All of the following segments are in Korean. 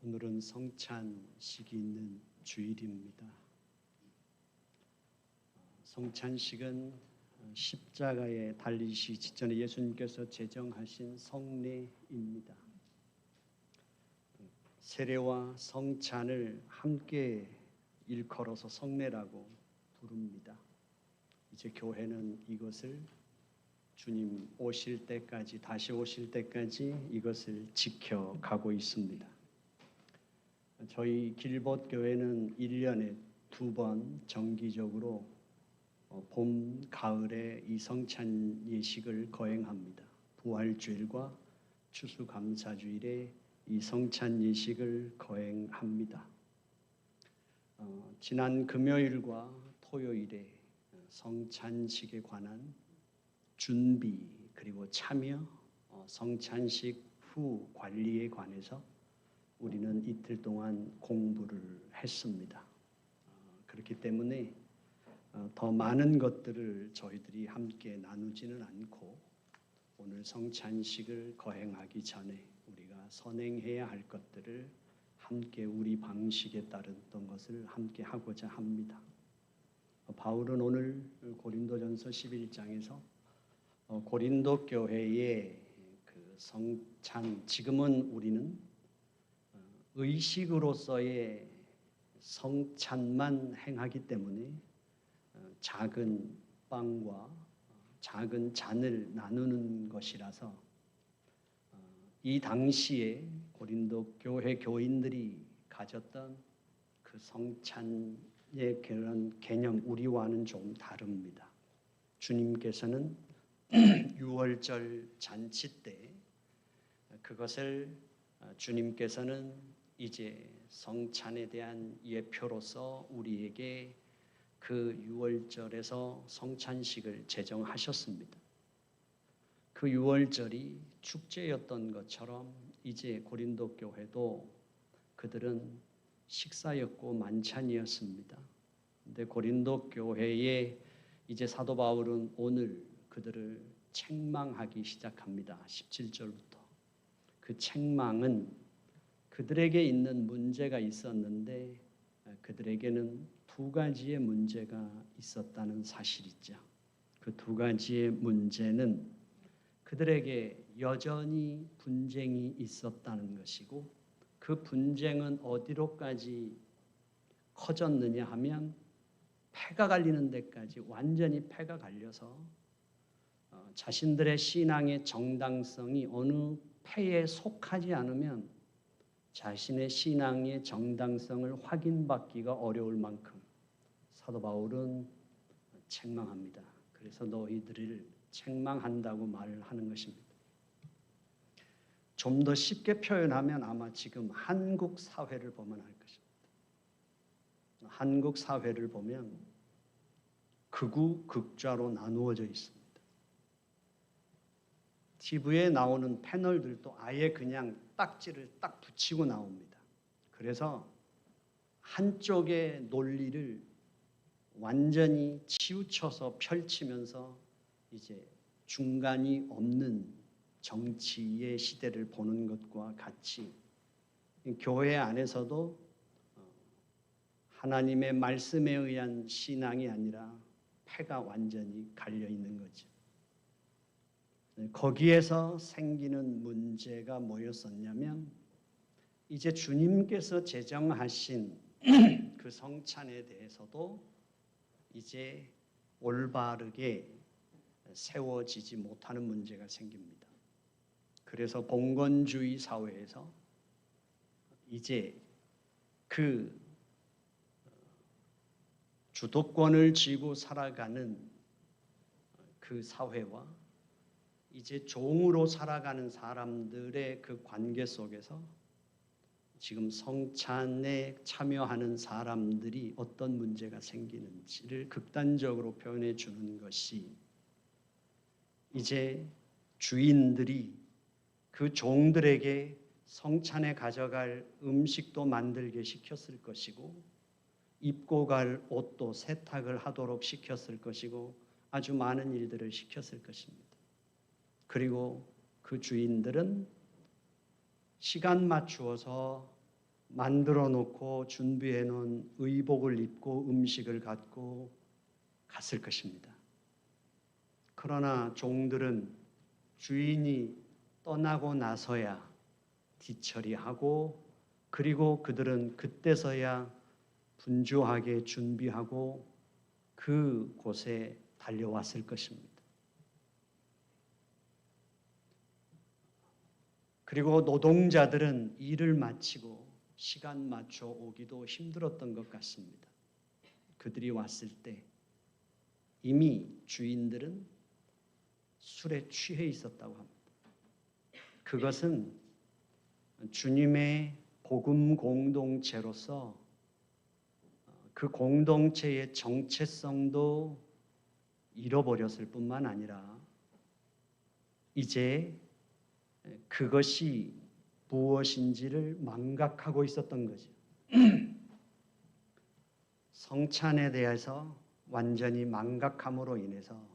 오늘은 성찬식이 있는 주일입니다. 성찬식은 십자가에 달리시기 직전에 예수님께서 제정하신 성례입니다. 세례와 성찬을 함께 일컬어서 성례라고 부릅니다. 이제 교회는 이것을 주님 오실 때까지, 다시 오실 때까지 이것을 지켜가고 있습니다. 저희 길벗교회는 1년에 2번 정기적으로 봄, 가을에 이 성찬 예식을 거행합니다. 부활주일과 추수감사주일에 이 성찬 예식을 거행합니다. 지난 금요일과 토요일에 성찬식에 관한 준비 그리고 참여, 성찬식 후 관리에 관해서 우리는 이틀 동안 공부를 했습니다. 그렇기 때문에 더 많은 것들을 저희들이 함께 나누지는 않고 오늘 성찬식을 거행하기 전에 우리가 선행해야 할 것들을 함께 우리 방식에 따랐던 것을 함께 하고자 합니다. 바울은 오늘 고린도전서 11장에서 고린도 교회의 그 성찬, 지금은 우리는 의식으로서의 성찬만 행하기 때문에 작은 빵과 작은 잔을 나누는 것이라서 이 당시에 고린도 교회 교인들이 가졌던 그 성찬의 그런 개념, 우리와는 좀 다릅니다. 주님께서는 유월절 잔치 때 그것을 주님께서는 이제 성찬에 대한 예표로서 우리에게 그 유월절에서 성찬식을 제정하셨습니다. 그 유월절이 축제였던 것처럼 이제 고린도 교회도 그들은 식사였고 만찬이었습니다. 근데 고린도 교회에 이제 사도 바울은 오늘 그들을 책망하기 시작합니다. 17절부터. 그 책망은 그들에게 있는 문제가 있었는데 그들에게는 두 가지의 문제가 있었다는 사실이죠. 그 두 가지의 문제는 그들에게 여전히 분쟁이 있었다는 것이고 그 분쟁은 어디로까지 커졌느냐 하면 패가 갈리는 데까지 완전히 패가 갈려서 자신들의 신앙의 정당성이 어느 패에 속하지 않으면 자신의 신앙의 정당성을 확인받기가 어려울 만큼 사도 바울은 책망합니다. 그래서 너희들을 책망한다고 말을 하는 것입니다. 좀 더 쉽게 표현하면 아마 지금 한국 사회를 보면 알 것입니다. 한국 사회를 보면 극우, 극좌로 나누어져 있습니다. TV에 나오는 패널들도 아예 그냥 딱지를 딱 붙이고 나옵니다. 그래서 한쪽의 논리를 완전히 치우쳐서 펼치면서 이제 중간이 없는 정치의 시대를 보는 것과 같이 교회 안에서도 하나님의 말씀에 의한 신앙이 아니라 패가 완전히 갈려 있는 거죠. 거기에서 생기는 문제가 뭐였었냐면 이제 주님께서 제정하신 그 성찬에 대해서도 이제 올바르게 세워지지 못하는 문제가 생깁니다. 그래서 봉건주의 사회에서 이제 그 주도권을 쥐고 살아가는 그 사회와 이제 종으로 살아가는 사람들의 그 관계 속에서 지금 성찬에 참여하는 사람들이 어떤 문제가 생기는지를 극단적으로 표현해 주는 것이 이제 주인들이 그 종들에게 성찬에 가져갈 음식도 만들게 시켰을 것이고 입고 갈 옷도 세탁을 하도록 시켰을 것이고 아주 많은 일들을 시켰을 것입니다. 그리고 그 주인들은 시간 맞추어서 만들어 놓고 준비해 놓은 의복을 입고 음식을 갖고 갔을 것입니다. 그러나 종들은 주인이 떠나고 나서야 뒤처리하고, 그리고 그들은 그때서야 분주하게 준비하고 그 곳에 달려왔을 것입니다. 그리고 노동자들은 일을 마치고 시간 맞춰 오기도 힘들었던 것 같습니다. 그들이 왔을 때 이미 주인들은 술에 취해 있었다고 합니다. 그것은 주님의 복음 공동체로서 그 공동체의 정체성도 잃어버렸을 뿐만 아니라 이제 그것이 무엇인지를 망각하고 있었던 거죠. 성찬에 대해서 완전히 망각함으로 인해서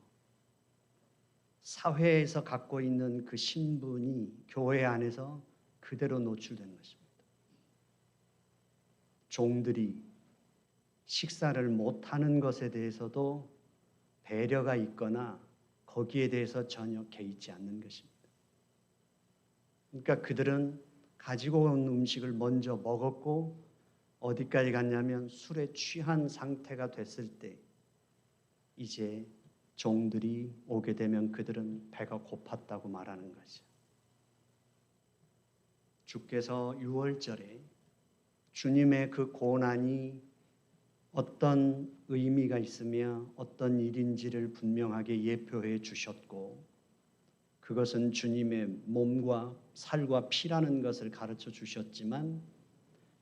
사회에서 갖고 있는 그 신분이 교회 안에서 그대로 노출된 것입니다. 종들이 식사를 못하는 것에 대해서도 배려가 있거나 거기에 대해서 전혀 개의치 않는 것입니다. 그러니까 그들은 가지고 온 음식을 먼저 먹었고 어디까지 갔냐면 술에 취한 상태가 됐을 때 이제 종들이 오게 되면 그들은 배가 고팠다고 말하는 거죠. 주께서 유월절에 주님의 그 고난이 어떤 의미가 있으며 어떤 일인지를 분명하게 예표해 주셨고, 그것은 주님의 몸과 살과 피라는 것을 가르쳐 주셨지만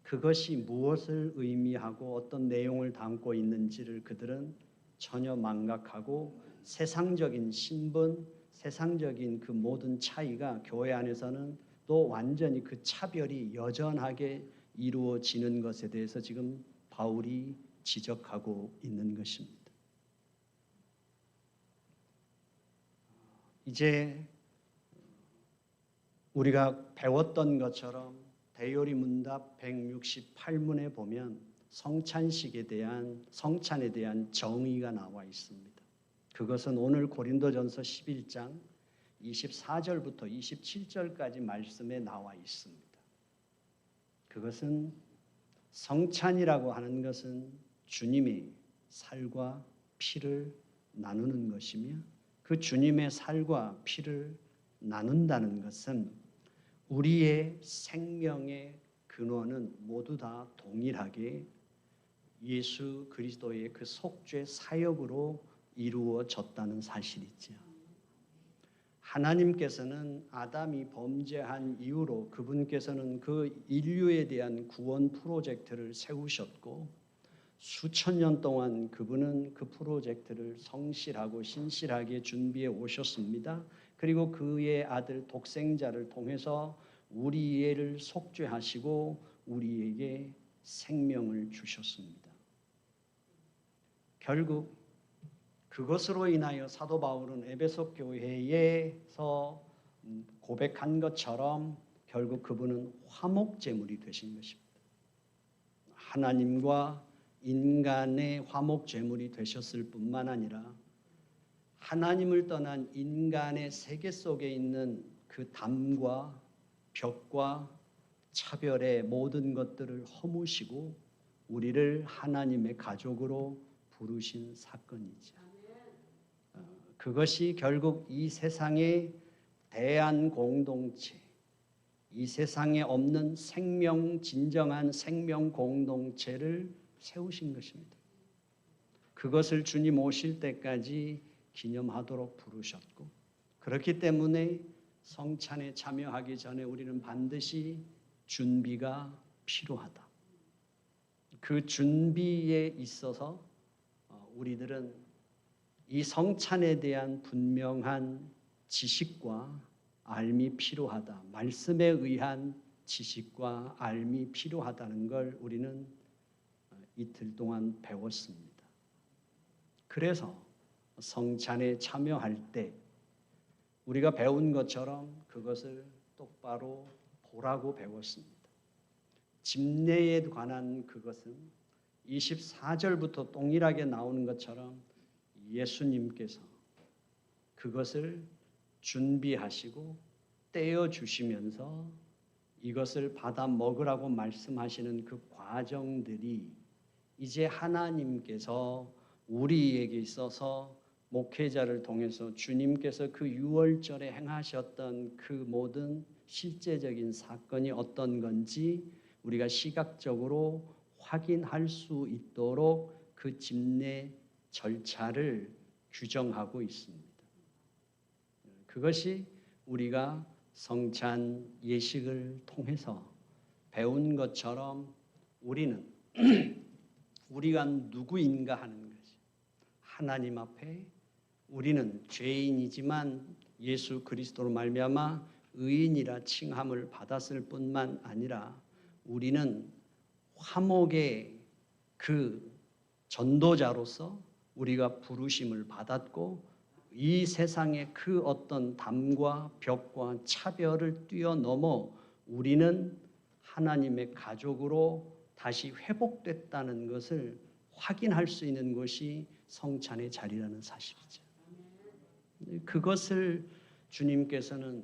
그것이 무엇을 의미하고 어떤 내용을 담고 있는지를 그들은 전혀 망각하고 세상적인 신분, 세상적인 그 모든 차이가 교회 안에서는 또 완전히 그 차별이 여전하게 이루어지는 것에 대해서 지금 바울이 지적하고 있는 것입니다. 이제 우리가 배웠던 것처럼 대요리 문답 168문에 보면 성찬에 대한 정의가 나와 있습니다. 그것은 오늘 고린도전서 11장 24절부터 27절까지 말씀에 나와 있습니다. 그것은 성찬이라고 하는 것은 주님의 살과 피를 나누는 것이며, 그 주님의 살과 피를 나눈다는 것은 우리의 생명의 근원은 모두 다 동일하게 예수 그리스도의 그 속죄 사역으로 이루어졌다는 사실이죠. 하나님께서는 아담이 범죄한 이후로 그분께서는 그 인류에 대한 구원 프로젝트를 세우셨고, 수천 년 동안 그분은 그 프로젝트를 성실하고 신실하게 준비해 오셨습니다. 그리고 그의 아들 독생자를 통해서 우리를 속죄하시고 우리에게 생명을 주셨습니다. 결국 그것으로 인하여 사도 바울은 에베소 교회에서 고백한 것처럼 결국 그분은 화목제물이 되신 것입니다. 하나님과 인간의 화목제물이 되셨을 뿐만 아니라 하나님을 떠난 인간의 세계 속에 있는 그 담과 벽과 차별의 모든 것들을 허무시고 우리를 하나님의 가족으로 부르신 사건이죠. 그것이 결국 이 세상의 대한 공동체, 이 세상에 없는 진정한 생명 공동체를 세우신 것입니다. 그것을 주님 오실 때까지 기념하도록 부르셨고, 그렇기 때문에 성찬에 참여하기 전에 우리는 반드시 준비가 필요하다. 그 준비에 있어서 우리들은 이 성찬에 대한 분명한 지식과 알미 필요하다. 말씀에 의한 지식과 알미 필요하다는 걸 우리는 이틀 동안 배웠습니다. 그래서 성찬에 참여할 때 우리가 배운 것처럼 그것을 똑바로 보라고 배웠습니다. 집례에 관한 그것은 24절부터 동일하게 나오는 것처럼 예수님께서 그것을 준비하시고 떼어 주시면서 이것을 받아 먹으라고 말씀하시는 그 과정들이 이제 하나님께서 우리에게 있어서 목회자를 통해서 주님께서 그 유월절에 행하셨던 그 모든 실제적인 사건이 어떤 건지 우리가 시각적으로 확인할 수 있도록 그 집례 절차를 규정하고 있습니다. 그것이 우리가 성찬 예식을 통해서 배운 것처럼 우리는 우리가 누구인가 하는 것이 하나님 앞에 우리는 죄인이지만 예수 그리스도로 말미암아 의인이라 칭함을 받았을 뿐만 아니라 우리는 화목의 그 전도자로서 우리가 부르심을 받았고 이 세상의 그 어떤 담과 벽과 차별을 뛰어넘어 우리는 하나님의 가족으로 다시 회복됐다는 것을 확인할 수 있는 것이 성찬의 자리라는 사실이죠. 그것을 주님께서는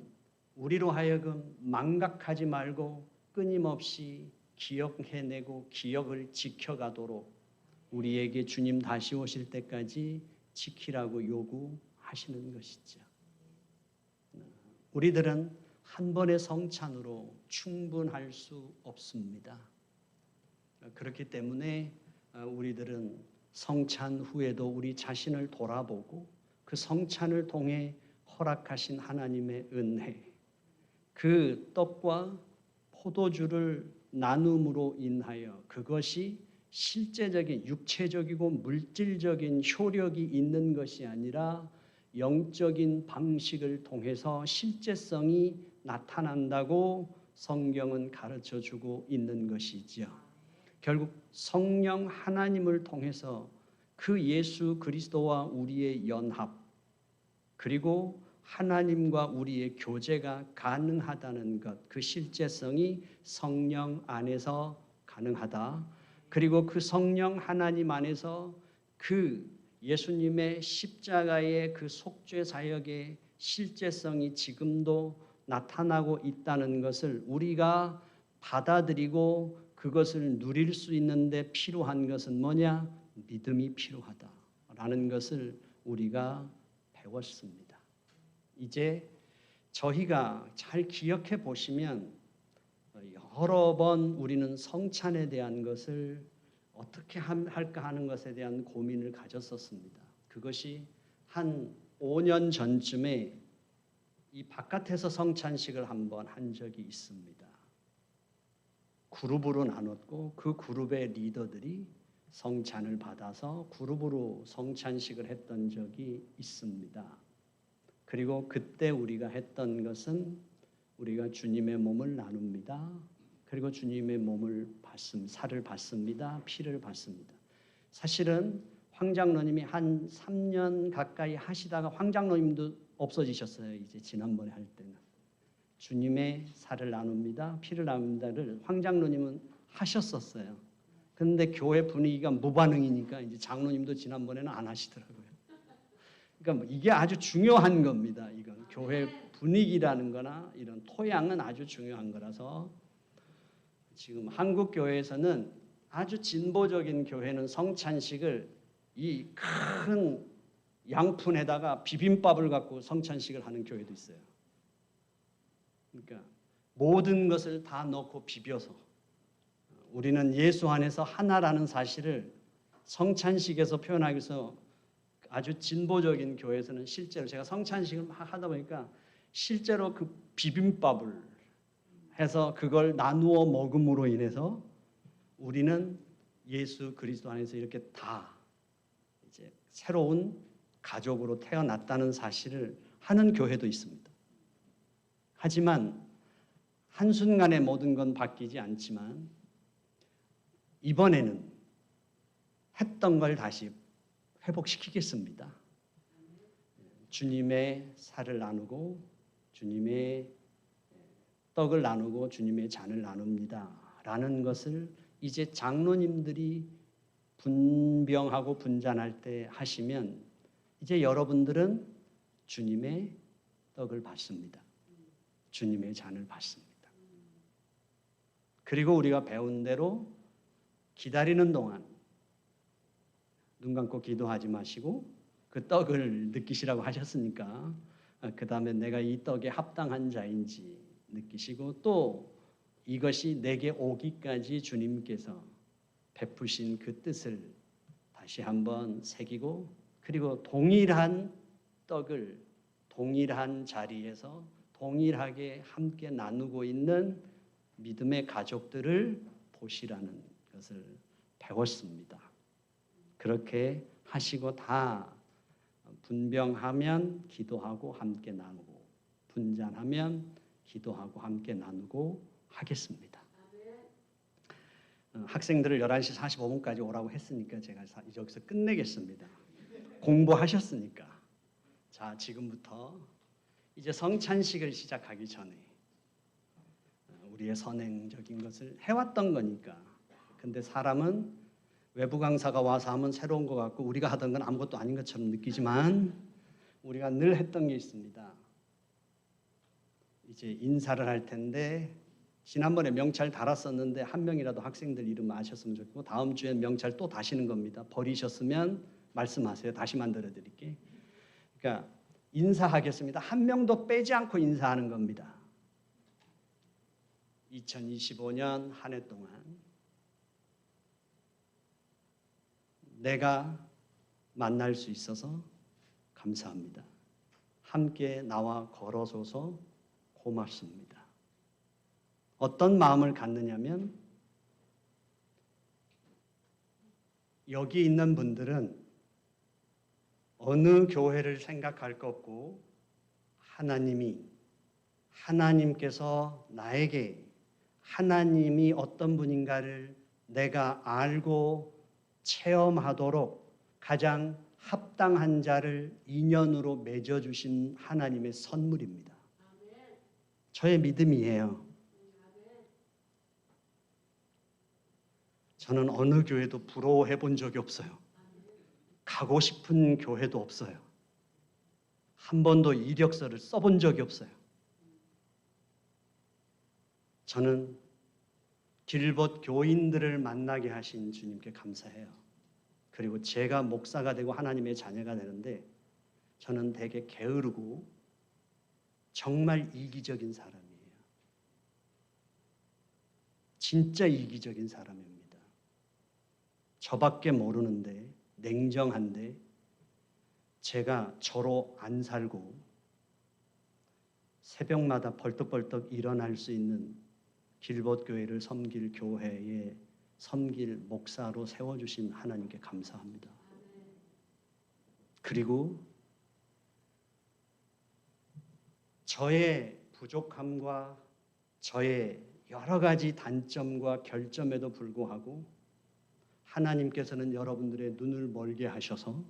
우리로 하여금 망각하지 말고 끊임없이 기억해내고 기억을 지켜가도록 우리에게 주님 다시 오실 때까지 지키라고 요구하시는 것이죠. 우리들은 한 번의 성찬으로 충분할 수 없습니다. 그렇기 때문에 우리들은 성찬 후에도 우리 자신을 돌아보고 그 성찬을 통해 허락하신 하나님의 은혜, 그 떡과 포도주를 나눔으로 인하여 그것이 실제적인 육체적이고 물질적인 효력이 있는 것이 아니라 영적인 방식을 통해서 실제성이 나타난다고 성경은 가르쳐주고 있는 것이지요. 결국 성령 하나님을 통해서 그 예수 그리스도와 우리의 연합 그리고 하나님과 우리의 교제가 가능하다는 것, 그 실제성이 성령 안에서 가능하다. 그리고 그 성령 하나님 안에서 그 예수님의 십자가의 그 속죄 사역의 실제성이 지금도 나타나고 있다는 것을 우리가 받아들이고 그것을 누릴 수 있는데 필요한 것은 뭐냐? 믿음이 필요하다라는 것을 우리가 배웠습니다. 이제 저희가 잘 기억해 보시면 여러 번 우리는 성찬에 대한 것을 어떻게 할까 하는 것에 대한 고민을 가졌었습니다. 그것이 한 5년 전쯤에 이 바깥에서 성찬식을 한번 한 적이 있습니다. 그룹으로 나눴고 그 그룹의 리더들이 성찬을 받아서 그룹으로 성찬식을 했던 적이 있습니다. 그리고 그때 우리가 했던 것은 우리가 주님의 몸을 나눕니다. 그리고 주님의 살을 받습니다. 피를 받습니다. 사실은 황장로님이 한 3년 가까이 하시다가 황장로님도 없어지셨어요. 이제 지난번에 할 때는. 주님의 살을 나눕니다. 피를 나눕니다를 황장로님은 하셨었어요. 그런데 교회 분위기가 무반응이니까 이제 장로님도 지난번에는 안 하시더라고요. 그러니까 이게 아주 중요한 겁니다. 이건 교회 분위기라는 거나 이런 토양은 아주 중요한 거라서 지금 한국 교회에서는 아주 진보적인 교회는 성찬식을 이 큰 양푼에다가 비빔밥을 갖고 성찬식을 하는 교회도 있어요. 그러니까 모든 것을 다 넣고 비벼서 우리는 예수 안에서 하나라는 사실을 성찬식에서 표현하기 위해서 아주 진보적인 교회에서는 실제로 제가 성찬식을 하다 보니까 실제로 그 비빔밥을 해서 그걸 나누어 먹음으로 인해서 우리는 예수 그리스도 안에서 이렇게 다 이제 새로운 가족으로 태어났다는 사실을 하는 교회도 있습니다. 하지만 한순간에 모든 건 바뀌지 않지만 이번에는 했던 걸 다시 회복시키겠습니다. 주님의 살을 나누고 주님의 떡을 나누고 주님의 잔을 나눕니다 라는 것을 이제 장로님들이 분병하고 분잔할 때 하시면 이제 여러분들은 주님의 떡을 받습니다. 주님의 잔을 받습니다. 그리고 우리가 배운 대로 기다리는 동안 눈 감고 기도하지 마시고 그 떡을 느끼시라고 하셨으니까 그 다음에 내가 이 떡에 합당한 자인지 느끼시고 또 이것이 내게 오기까지 주님께서 베푸신 그 뜻을 다시 한번 새기고 그리고 동일한 떡을 동일한 자리에서 동일하게 함께 나누고 있는 믿음의 가족들을 보시라는 것을 배웠습니다. 그렇게 하시고 다 분병하면 기도하고 함께 나누고 분잔하면 기도하고 함께 나누고 하겠습니다. 학생들을 11시 45분까지 오라고 했으니까 제가 여기서 끝내겠습니다. 공부하셨으니까. 자, 지금부터 이제 성찬식을 시작하기 전에 우리의 선행적인 것을 해왔던 거니까. 근데 사람은 외부 강사가 와서 하면 새로운 것 같고 우리가 하던 건 아무것도 아닌 것처럼 느끼지만 우리가 늘 했던 게 있습니다. 이제 인사를 할 텐데 지난번에 명찰 달았었는데 한 명이라도 학생들 이름 아셨으면 좋겠고 다음 주엔 명찰 또 다시는 겁니다. 버리셨으면 말씀하세요. 다시 만들어 드릴게. 그러니까 인사하겠습니다. 한 명도 빼지 않고 인사하는 겁니다. 2025년 한 해 동안 내가 만날 수 있어서 감사합니다. 함께 나와 걸어줘서 고맙습니다. 어떤 마음을 갖느냐면 여기 있는 분들은 어느 교회를 생각할 것 없고 하나님께서 나에게 하나님이 어떤 분인가를 내가 알고 체험하도록 가장 합당한 자를 인연으로 맺어주신 하나님의 선물입니다. 저의 믿음이에요. 저는 어느 교회도 부러워해 본 적이 없어요. 가고 싶은 교회도 없어요. 한 번도 이력서를 써본 적이 없어요. 저는 길벗 교인들을 만나게 하신 주님께 감사해요. 그리고 제가 목사가 되고 하나님의 자녀가 되는데 저는 되게 게으르고 정말 이기적인 사람이에요. 진짜 이기적인 사람입니다. 저밖에 모르는데 냉정한데 제가 저로 안 살고 새벽마다 벌떡벌떡 일어날 수 있는 길벗교회를 섬길 교회에 섬길 목사로 세워주신 하나님께 감사합니다. 그리고 저의 부족함과 저의 여러 가지 단점과 결점에도 불구하고 하나님께서는 여러분들의 눈을 멀게 하셔서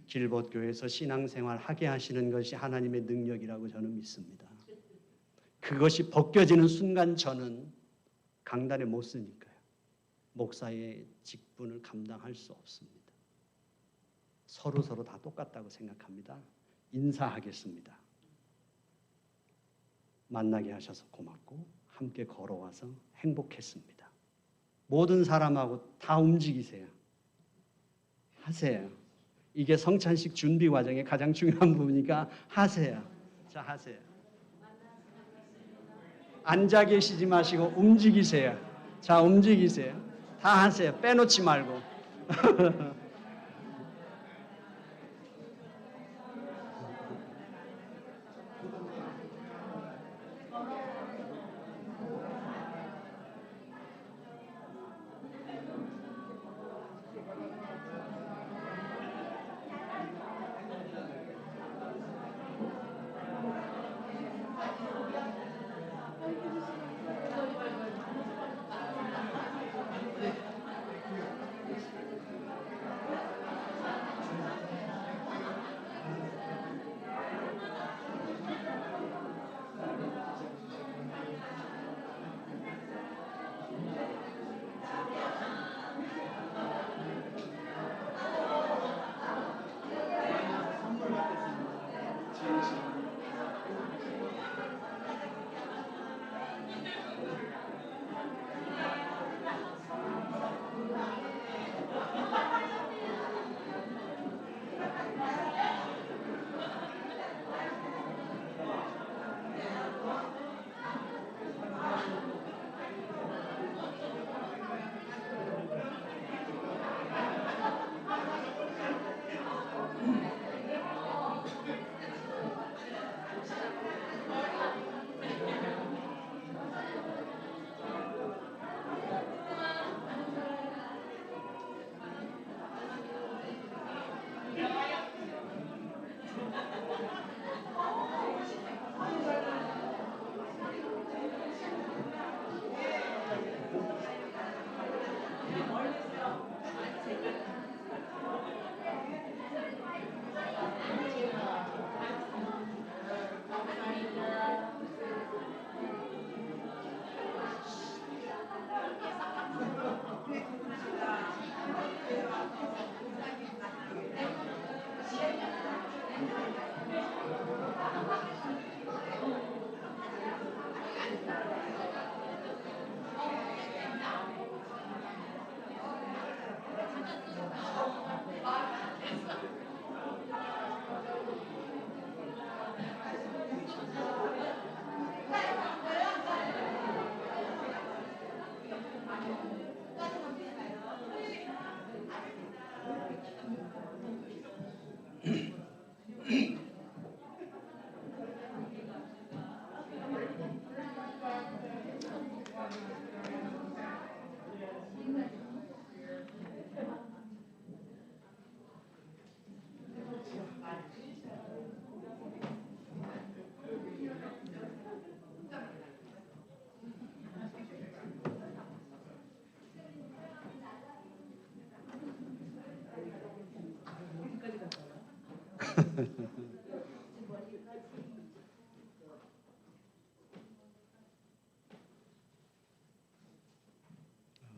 길벗교회에서 신앙생활 하게 하시는 것이 하나님의 능력이라고 저는 믿습니다. 그것이 벗겨지는 순간 저는 강단에 못 서니까요. 목사의 직분을 감당할 수 없습니다. 서로 다 똑같다고 생각합니다. 인사하겠습니다. 만나게 하셔서 고맙고 함께 걸어와서 행복했습니다. 모든 사람하고 다 움직이세요. 하세요. 이게 성찬식 준비 과정의 가장 중요한 부분이니까 하세요. 자, 하세요. 앉아 계시지 마시고 움직이세요. 자, 움직이세요. 다 하세요. 빼놓지 말고.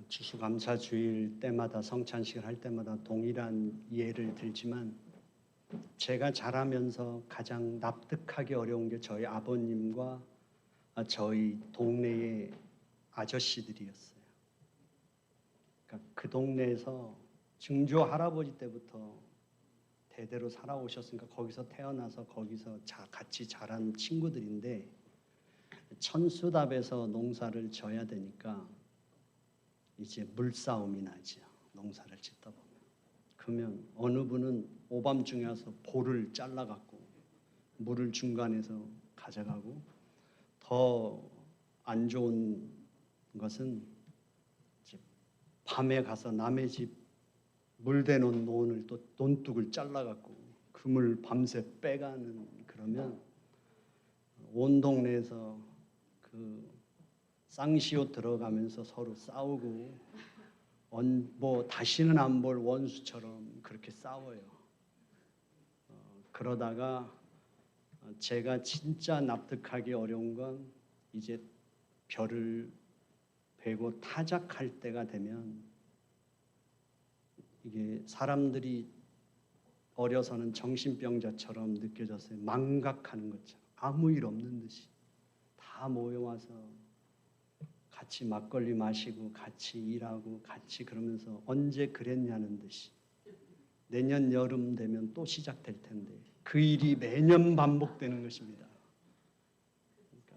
추수감사주일 때마다 성찬식을 할 때마다 동일한 예를 들지만 제가 자라면서 가장 납득하기 어려운 게 저희 아버님과 저희 동네의 아저씨들이었어요. 그러니까 그 동네에서 증조 할아버지 때부터 대대로 살아오셨으니까 거기서 태어나서 거기서 같이 자란 친구들인데 천수답에서 농사를 져야 되니까 이제 물싸움이 나죠. 농사를 짓다 보면. 그러면 어느 분은 오밤중에 와서 볼을 잘라갖고 물을 중간에서 가져가고 더 안 좋은 것은 이제 밤에 가서 남의 집 물대놓은 논을 또 논둑을 잘라갖고 그 물 밤새 빼가는 그러면 온 동네에서 그 쌍시옷 들어가면서 서로 싸우고 뭐 다시는 안 볼 원수처럼 그렇게 싸워요. 그러다가 제가 진짜 납득하기 어려운 건 이제 별을 베고 타작할 때가 되면 이게 사람들이 어려서는 정신병자처럼 느껴졌어요. 망각하는 것처럼 아무 일 없는 듯이 다 모여와서 같이 막걸리 마시고 같이 일하고 같이 그러면서 언제 그랬냐는 듯이 내년 여름 되면 또 시작될 텐데 그 일이 매년 반복되는 것입니다. 그러니까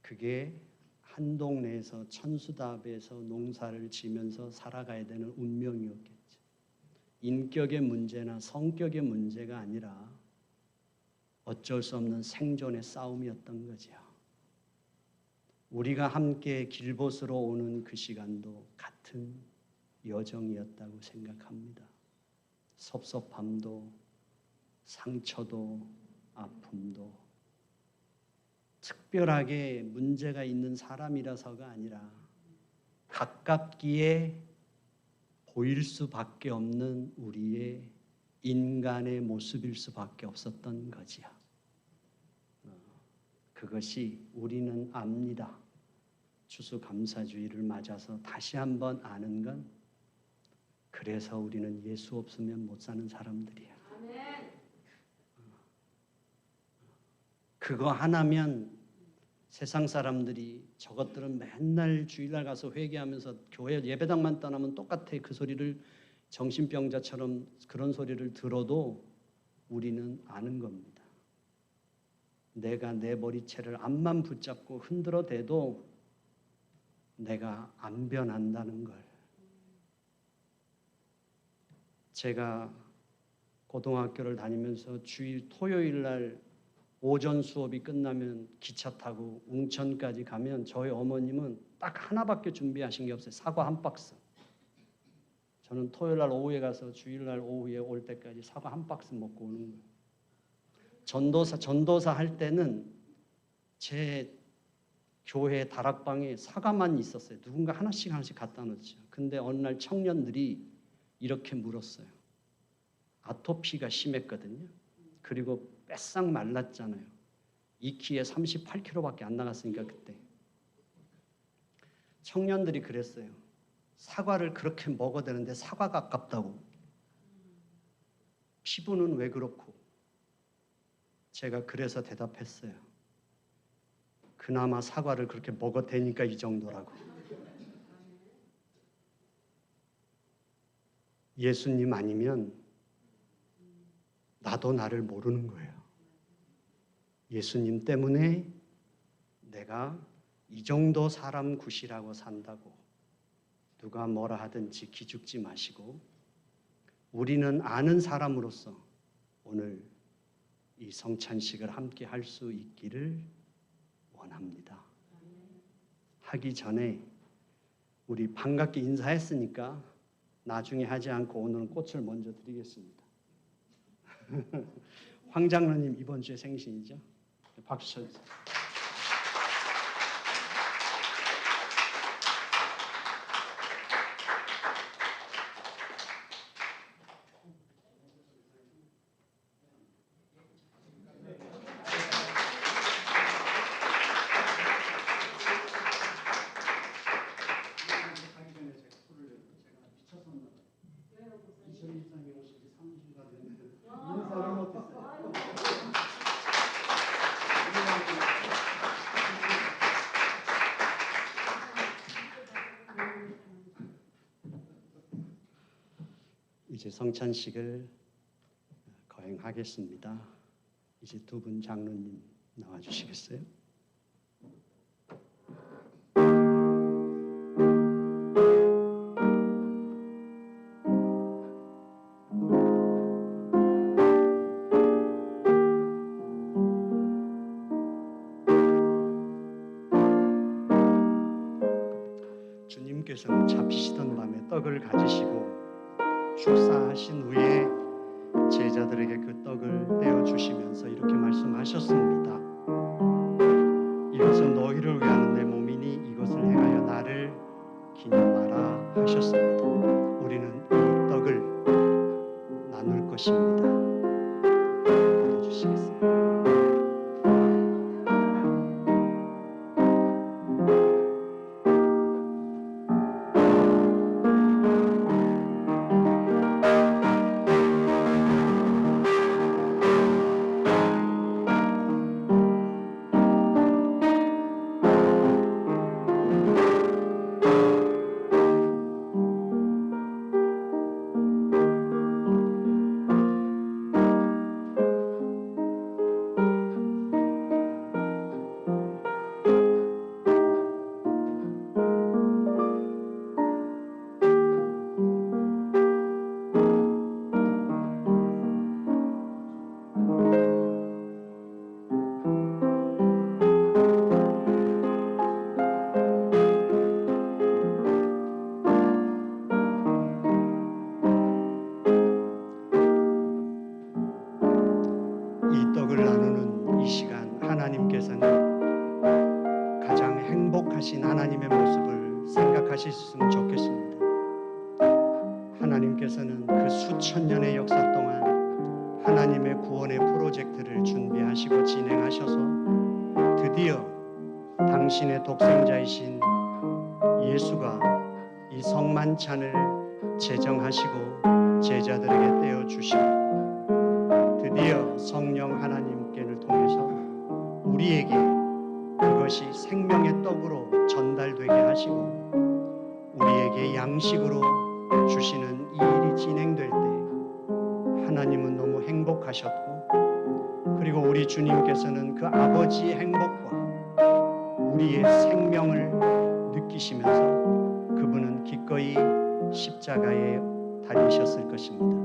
그게 한 동네에서 천수답에서 농사를 지면서 살아가야 되는 운명이었겠죠. 인격의 문제나 성격의 문제가 아니라 어쩔 수 없는 생존의 싸움이었던 거죠. 우리가 함께 길벗으로 오는 그 시간도 같은 여정이었다고 생각합니다. 섭섭함도 상처도 아픔도 특별하게 문제가 있는 사람이라서가 아니라 가깝기에 보일 수밖에 없는 우리의 인간의 모습일 수밖에 없었던 거지요. 그것이 우리는 압니다. 추수감사주의를 맞아서 다시 한번 아는 건 그래서 우리는 예수 없으면 못 사는 사람들이야. 그거 하나면 세상 사람들이 저것들은 맨날 주일날 가서 회개하면서 교회 예배당만 떠나면 똑같아. 그 소리를 정신병자처럼 그런 소리를 들어도 우리는 아는 겁니다. 내가 내 머리채를 앞만 붙잡고 흔들어 대도 내가 안 변한다는 걸. 제가 고등학교를 다니면서 주일 토요일 날 오전 수업이 끝나면 기차 타고 웅천까지 가면 저희 어머님은 딱 하나밖에 준비하신 게 없어요. 사과 한 박스. 저는 토요일 날 오후에 가서 주일 날 오후에 올 때까지 사과 한 박스 먹고 오는 거예요. 전도사 할 때는 제 교회 다락방에 사과만 있었어요. 누군가 하나씩 갖다 놓죠. 근데 어느 날 청년들이 이렇게 물었어요. 아토피가 심했거든요. 그리고 뺏싹 말랐잖아요. 2키에 38kg밖에 안 나갔으니까 그때. 청년들이 그랬어요. 사과를 그렇게 먹어야 되는데 사과가 아깝다고. 피부는 왜 그렇고. 제가 그래서 대답했어요. 그나마 사과를 그렇게 먹어도 되니까 이 정도라고. 예수님 아니면 나도 나를 모르는 거예요. 예수님 때문에 내가 이 정도 사람 굿이라고 산다고 누가 뭐라 하든지 기죽지 마시고 우리는 아는 사람으로서 오늘 이 성찬식을 함께 할 수 있기를 원합니다. 하기 전에 우리 반갑게 인사했으니까 나중에 하지 않고 오늘은 꽃을 먼저 드리겠습니다. 황 장로님 이번 주에 생신이죠? 박수 쳐주세요. 이제 성찬식을 거행하겠습니다. 이제 두 분 장로님 나와 주시겠어요? 주님께서는 잡히시던 밤에 떡을 가지시고 축사하신 후에 제자들에게 그 떡을 떼어 주시면서 이렇게 말씀하셨습니다. 이것은 너희를 위하는 내 몸이니 이것을 행하여 나를 기념하라 하셨습니다. 우리는 이 떡을 나눌 것입니다. 받아주시겠습니다. 이 떡을 나누는 이 시간 하나님께서는 가장 행복하신 하나님의 모습을 생각하실 수 있으면 좋겠습니다. 하나님께서는 그 수천 년의 역사 동안 하나님의 구원의 프로젝트를 준비하시고 진행하셔서 드디어 당신의 독생자이신 예수가 이 성만찬을 제정하시고 제자들에게 떼어주시고 드디어 성령 하나님께를 통해서 우리에게 그것이 생명의 떡으로 전달되게 하시고 우리에게 양식으로 주시는 이 일이 진행될 때 하나님은 너무 행복하셨고 그리고 우리 주님께서는 그 아버지의 행복과 우리의 생명을 느끼시면서 그분은 기꺼이 십자가에 달리셨을 것입니다.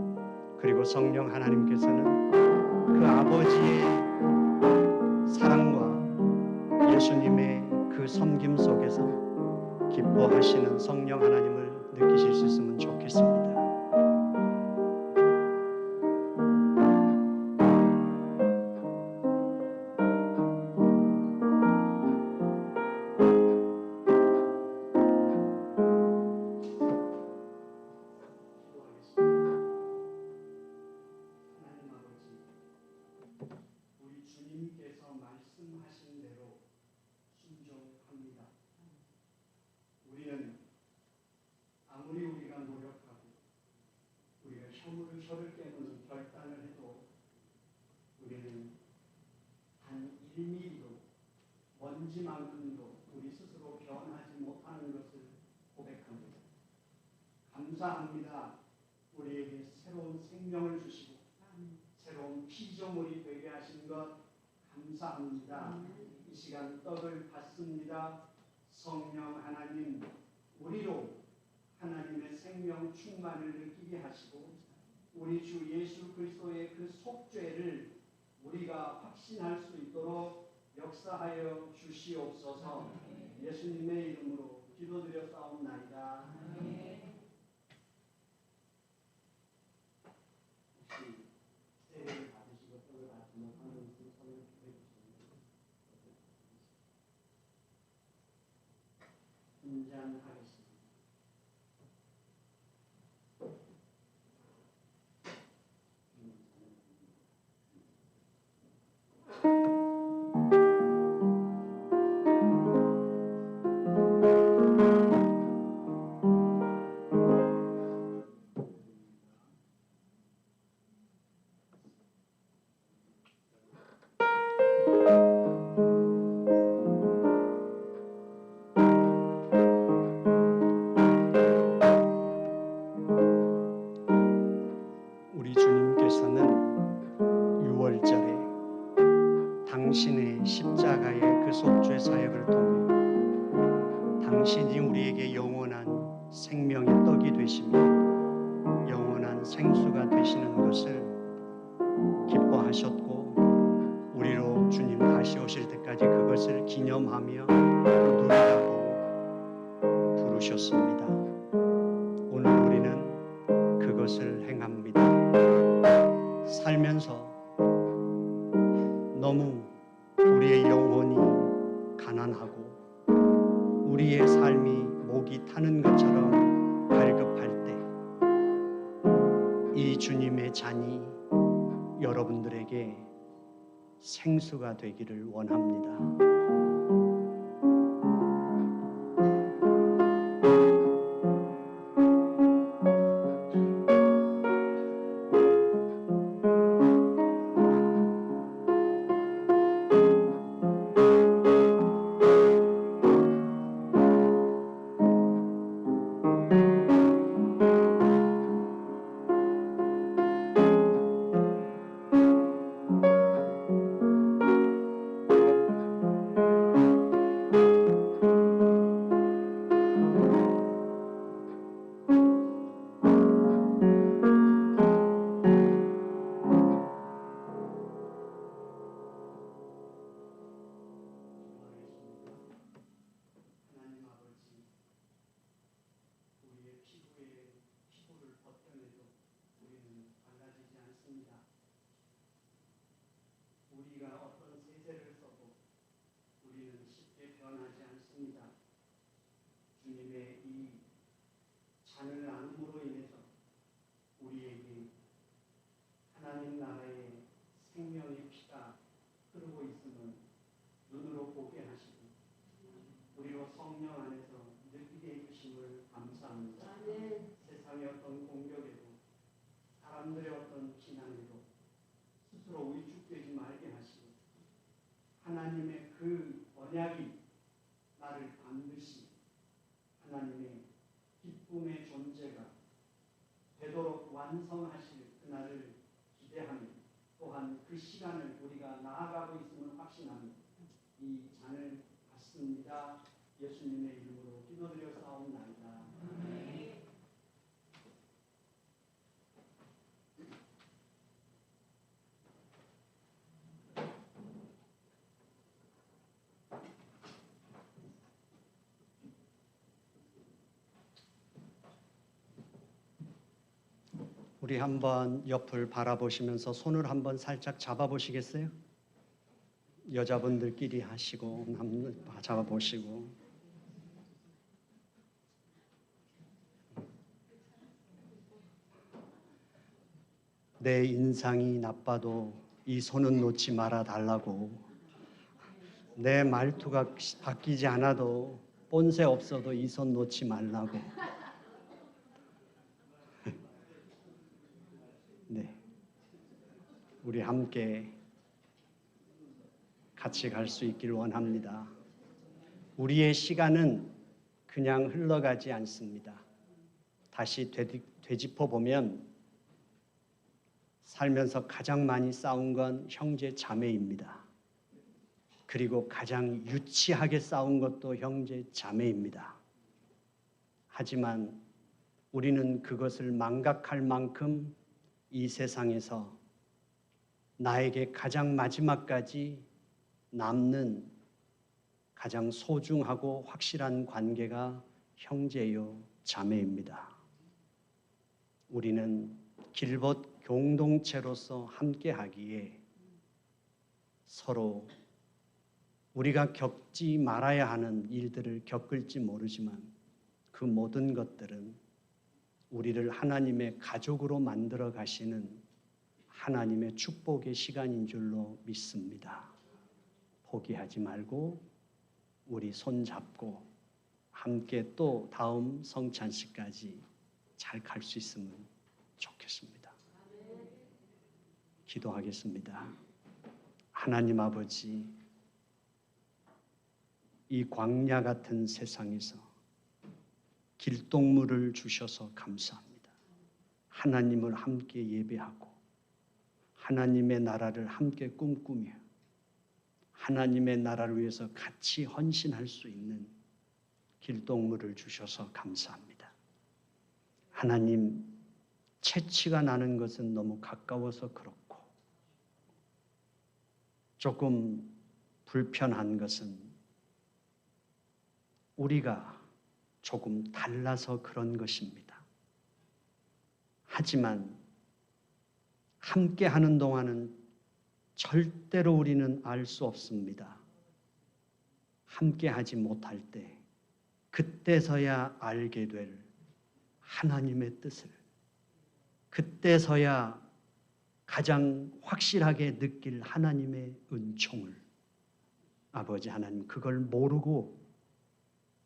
그리고 성령 하나님께서는 그 아버지의 사랑과 예수님의 그 섬김 속에서 기뻐하시는 성령 하나님을 느끼실 수 있으면 좋겠습니다. 주님께서 말씀하신 대로 순종합니다. 우리는 아무리 우리가 노력하고 우리가 혀를 깨무는 결단을 해도 우리는 단 1mm도 먼지만큼도 우리 스스로 변하지 못하는 것을 고백합니다. 감사합니다. 우리에게 새로운 생명을 주시고 새로운 피조물이 되게 하신 것 감사합니다. 이 시간 떡을 받습니다. 성령 하나님, 우리로 하나님의 생명 충만을 느끼게 하시고 우리 주 예수 그리스도의 그 속죄를 우리가 확신할 수 있도록 역사하여 주시옵소서. 예수님의 이름으로 기도드려 싸움나이다. 인장하겠습니다. 당신이 우리에게 영원한 생명의 떡이 되시며 영원한 생수가 되시는 것을 기뻐하셨고 우리로 주님 다시 오실 때까지 그것을 기념하며 누리라고 부르셨습니다. 오늘 우리는 그것을 행합니다. 살면서 너무 우리의 영혼이 가난하고 우리의 삶이 목이 타는 것처럼 갈급할 때 이 주님의 잔이 여러분들에게 생수가 되기를 원합니다. 우리가 어떤 세제를 써도 우리는 쉽게 변하지 않습니다. 주님의 이 잔을 나눔으로 인해서 우리에게 하나님 나라의 생명의 피가 흐르고 있음을 눈으로 보게 하시고 우리로 성령 안에서 느끼게 해주심을 감사합니다. 세상의 어떤 공격에도 사람들의 어떤 비난에도 스스로 위축되지 말게 하시고 하나님의 그 언약이 나를 반드시 하나님의 기쁨의 존재가 되도록 완성하실 그날을 기대하며 또한 그 시간을 우리가 나아가고 있음을 확신하며 이 잔을 받습니다. 예수님의 이름으로 기도드려 싸움나이다. 우리 한번 옆을 바라보시면서 손을 한번 살짝 잡아보시겠어요? 여자분들끼리 하시고 남들 잡아보시고 내 인상이 나빠도 이 손은 놓지 말아 달라고 내 말투가 바뀌지 않아도 본새 없어도 이 손 놓지 말라고 네, 우리 함께 같이 갈 수 있길 원합니다. 우리의 시간은 그냥 흘러가지 않습니다. 다시 되짚어 보면 살면서 가장 많이 싸운 건 형제 자매입니다. 그리고 가장 유치하게 싸운 것도 형제 자매입니다. 하지만 우리는 그것을 망각할 만큼 이 세상에서 나에게 가장 마지막까지 남는 가장 소중하고 확실한 관계가 형제요 자매입니다. 우리는 길벗 공동체로서 함께하기에 서로 우리가 겪지 말아야 하는 일들을 겪을지 모르지만 그 모든 것들은 우리를 하나님의 가족으로 만들어 가시는 하나님의 축복의 시간인 줄로 믿습니다. 포기하지 말고 우리 손잡고 함께 또 다음 성찬식까지 잘 갈 수 있으면 좋겠습니다. 기도하겠습니다. 하나님 아버지, 이 광야 같은 세상에서 길동무를 주셔서 감사합니다. 하나님을 함께 예배하고 하나님의 나라를 함께 꿈꾸며 하나님의 나라를 위해서 같이 헌신할 수 있는 길동무를 주셔서 감사합니다. 하나님, 채취가 나는 것은 너무 가까워서 그렇고 조금 불편한 것은 우리가 조금 달라서 그런 것입니다. 하지만 함께 하는 동안은 절대로 우리는 알 수 없습니다. 함께 하지 못할 때 그때서야 알게 될 하나님의 뜻을, 그때서야 가장 확실하게 느낄 하나님의 은총을, 아버지 하나님, 그걸 모르고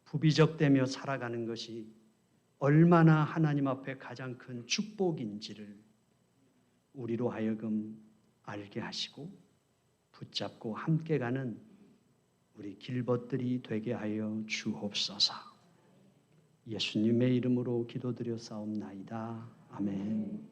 부비적대며 살아가는 것이 얼마나 하나님 앞에 가장 큰 축복인지를 우리로 하여금 알게 하시고 붙잡고 함께 가는 우리 길벗들이 되게 하여 주옵소서. 예수님의 이름으로 기도드려 싸움나이다. 아멘.